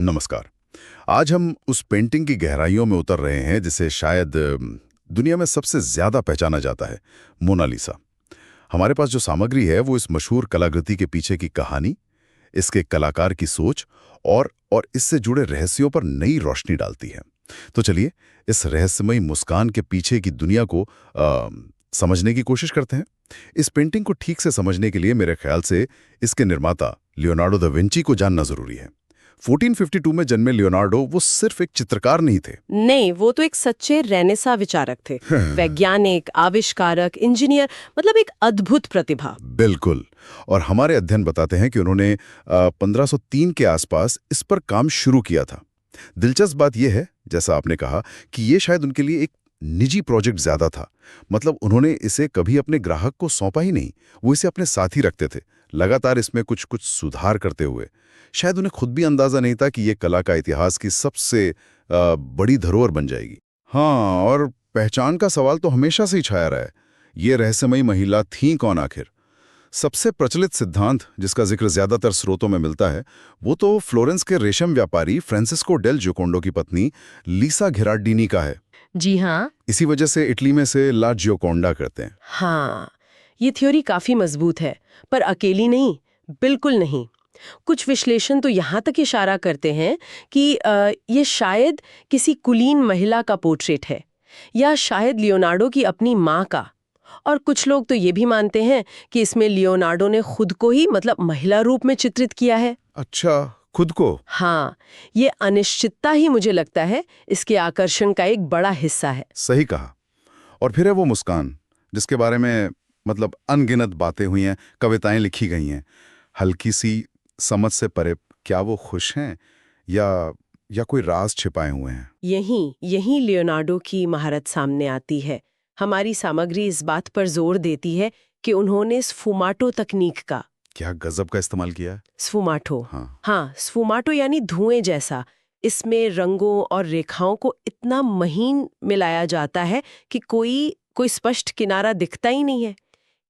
नमस्कार। आज हम उस पेंटिंग की गहराइयों में उतर रहे हैं जिसे शायद दुनिया में सबसे ज्यादा पहचाना जाता है, मोनालिसा। हमारे पास जो सामग्री है वो इस मशहूर कलाकृति के पीछे की कहानी, इसके कलाकार की सोच और इससे जुड़े रहस्यों पर नई रोशनी डालती है। तो चलिए इस रहस्यमयी मुस्कान के पीछे की दुनिया को समझने की कोशिश करते हैं। इस पेंटिंग को ठीक से समझने के लिए मेरे ख्याल से इसके निर्माता लियोनार्डो दा विंची को जानना जरूरी है। 1452 में जन्मे लियोनार्डो वो सिर्फ एक चित्रकार नहीं थे। नहीं, वो तो एक सच्चे रेनेसा विचारक थे। वैज्ञानिक, आविष्कारक, इंजीनियर, मतलब एक अद्भुत प्रतिभा। बिल्कुल। और हमारे अध्ययन बताते हैं कि उन्होंने 1503 के आसपास इस पर काम शुरू किया था। दिलचस्प बात यह है, जैसा आपने कहा, कि ये शायद उनके लिए एक निजी प्रोजेक्ट ज्यादा था। मतलब उन्होंने इसे कभी अपने ग्राहक को सौंपा ही नहीं, वो इसे अपने साथ ही रखते थे, लगातार इसमें कुछ कुछ सुधार करते हुए। शायद उन्हें खुद भी अंदाजा नहीं था कि ये कला का इतिहास की सबसे बड़ी धरोहर बन जाएगी। हाँ, और पहचान का सवाल तो हमेशा से ही छाया रहा है। ये रहस्यमयी महिला थी कौन आखिर? सबसे प्रचलित सिद्धांत जिसका जिक्र ज्यादातर स्रोतों में मिलता है वो तो फ्लोरेंस के रेशम व्यापारी फ्रांसिस्को डेल जोकोंडो की पत्नी लीसा घेरार्डिनी का है। जी हाँ। इसी वजह से इटली में से ला जियोकोंडा करते हैं। हाँ, ये थ्योरी काफी मजबूत है, पर अकेली नहीं, बिल्कुल नहीं। कुछ विश्लेषण तो यहाँ तक इशारा करते हैं कि ये शायद किसी कुलीन महिला का पोर्ट्रेट है, या शायद लियोनार्डो की अपनी माँ का। और कुछ लोग तो ये भी मानते हैं कि इसमें लियोनार्डो ने खुद को ही, मतलब महिला रूप में चित्रित किया है। अच्छा, खुद को? हाँ, ये अनिश्चितता ही मुझे लगता है इसके आकर्षण का एक बड़ा हिस्सा है। सही कहा। और फिर है वो मुस्कान जिसके बारे में मतलब अनगिनत बातें हुई हैं, कविताएं लिखी गई हैं। हल्की सी समझ से परे, क्या वो खुश हैं या कोई राज छिपाए हुए हैं? यहीं लियोनार्डो की महारत सामने आती है। हमारी सामग्री इस बात पर जोर देती है कि उन्होंने स्फुमाटो तकनीक का, क्या गजब का इस्तेमाल किया है। स्फुमाटो, हाँ। हाँ, स्फुमाटो यानी धुएं जैसा। इसमें रंगों और रेखाओं को इतना महीन मिलाया जाता है कि कोई स्पष्ट किनारा दिखता ही नहीं है।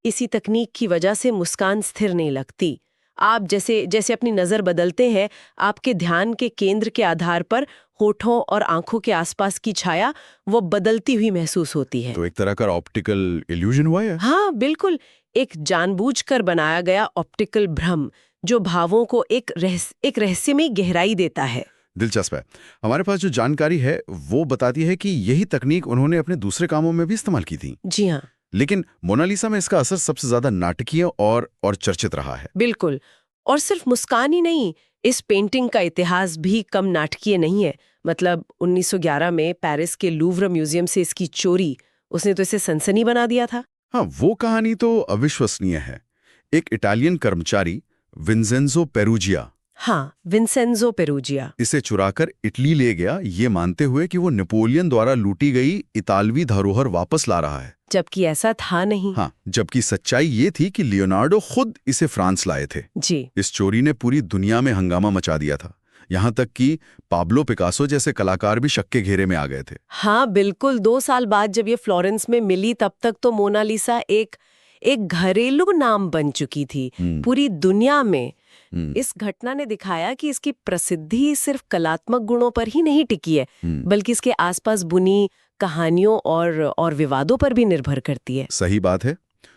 इसी तकनीक की वजह से मुस्कान स्थिर नहीं लगती। आप जैसे जैसे अपनी नज़र बदलते हैं, आपके ध्यान के केंद्र के आधार पर होठों और आंखों के आसपास की छाया वो बदलती हुई महसूस होती है। तो एक तरह का ऑप्टिकल इल्यूजन हुआ है। हाँ, बिल्कुल। एक जानबूझकर बनाया गया ऑप्टिकल भ्रम जो भावों को एक रहस्यमयी गहराई देता है। दिलचस्प है। हमारे पास जो जानकारी है वो बताती है कि यही तकनीक उन्होंने अपने दूसरे कामों में भी इस्तेमाल की थी। जी हाँ, लेकिन मोनालिसा में इसका असर सबसे ज्यादा नाटकीय और चर्चित रहा है। बिल्कुल। और सिर्फ मुस्कान ही नहीं, इस पेंटिंग का इतिहास भी कम नाटकीय नहीं है। मतलब 1911 में पेरिस के लूव्र म्यूजियम से इसकी चोरी, उसने तो इसे सनसनी बना दिया था। हाँ, वो कहानी तो अविश्वसनीय है। एक इटालियन कर्मचारी विंसेंजो पेरूजिया हाँ, विंसेंजो पेरूजिया। इसे चुराकर इटली ले गया, ये मानते हुए कि वो नेपोलियन द्वारा लूटी गई इतालवी धरोहर वापस ला रहा है। जबकि ऐसा था नहीं। हाँ, जबकि सच्चाई ये थी कि लियोनार्डो खुद इसे फ्रांस लाए थे। जी। इस चोरी ने पूरी दुनिया में हंगामा मचा दिया था। यहाँ तक कि पाब्लो पिकासो जैसे कलाकार भी शक के घेरे में आ गए थे। हाँ, बिल्कुल। 2 साल बाद जब ये फ्लोरेंस में मिली, तब तक तो मोनालिसा एक घरेलू नाम बन चुकी थी पूरी दुनिया में। इस घटना ने दिखाया कि इसकी प्रसिद्धि सिर्फ कलात्मक गुणों पर ही नहीं टिकी है, बल्कि इसके आसपास बुनी कहानियों और विवादों पर भी निर्भर करती है। सही बात है।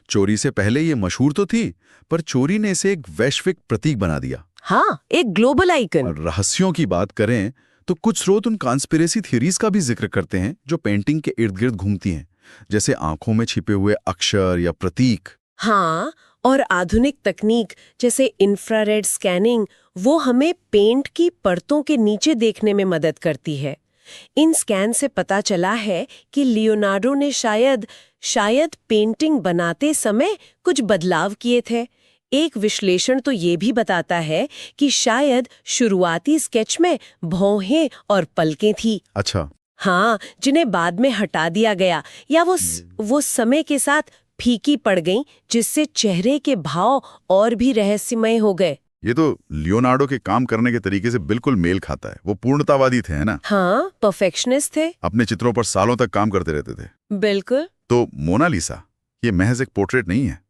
चोरी से पहले ये मशहूर तो थी, पर चोरी ने इसे एक वैश्विक प्रतीक बना दिया। हाँ, एक ग्लोबल आइकन। और रहस्यों की बात करें तो कुछ स्रोत उन कॉन्स्पिरेसी थ्योरीज का भी जिक्र करते हैं जो पेंटिंग के इर्द गिर्द घूमती हैं, जैसे आंखों में छिपे हुए अक्षर या प्रतीक। हाँ, और आधुनिक तकनीक जैसे इंफ्रारेड स्कैनिंग, वो हमें पेंट की परतों के नीचे देखने में मदद करती है। इन स्कैन से पता चला है कि लियोनार्डो ने शायद पेंटिंग बनाते समय कुछ बदलाव किए थे। एक विश्लेषण तो ये भी बताता है कि शायद शुरुआती स्केच में भौहें और पलकें थी। अच्छा। हाँ, जिन्हें बाद में हटा दिया गया, या वो समय के साथ फीकी पड़ गईं, जिससे चेहरे के भाव और भी रहस्यमय हो गए। ये तो लियोनार्डो के काम करने के तरीके से बिल्कुल मेल खाता है। वो पूर्णतावादी थे, है ना? हाँ, परफेक्शनिस्ट थे। अपने चित्रों पर सालों तक काम करते रहते थे। बिल्कुल। तो मोनालिसा ये महज एक पोर्ट्रेट नहीं है,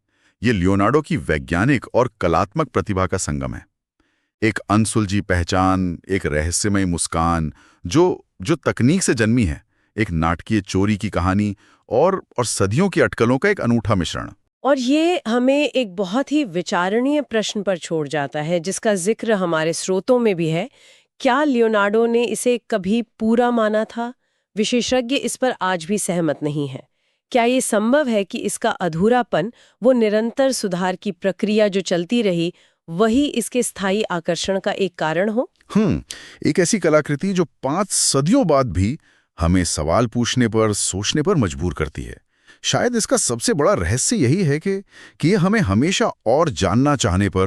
ये लियोनार्डो की वैज्ञानिक और कलात्मक प्रतिभा का संगम है। एक अनसुलझी पहचान, एक रहस्यमय मुस्कान जो तकनीक से जन्मी है, एक नाटकीय चोरी की कहानी और सदियों की अटकलों का एक अनूठा मिश्रण। और ये हमें एक बहुत ही विचारणीय प्रश्न पर छोड़ जाता है, जिसका जिक्र हमारे स्रोतों में भी है। क्या लियोनार्डो ने इसे कभी पूरा माना था? विशेषज्ञ इस पर आज भी सहमत नहीं है। क्या ये संभव है कि इसका अधूरापन, वो निरंतर सुधार की प्रक्रिया जो चलती रही, वही इसके स्थायी आकर्षण का एक कारण हो? एक ऐसी कलाकृति जो 5 सदियों बाद भी हमें सवाल पूछने पर, सोचने पर मजबूर करती है। शायद इसका सबसे बड़ा रहस्य यही है कि ये हमें हमेशा और जानना चाहने पर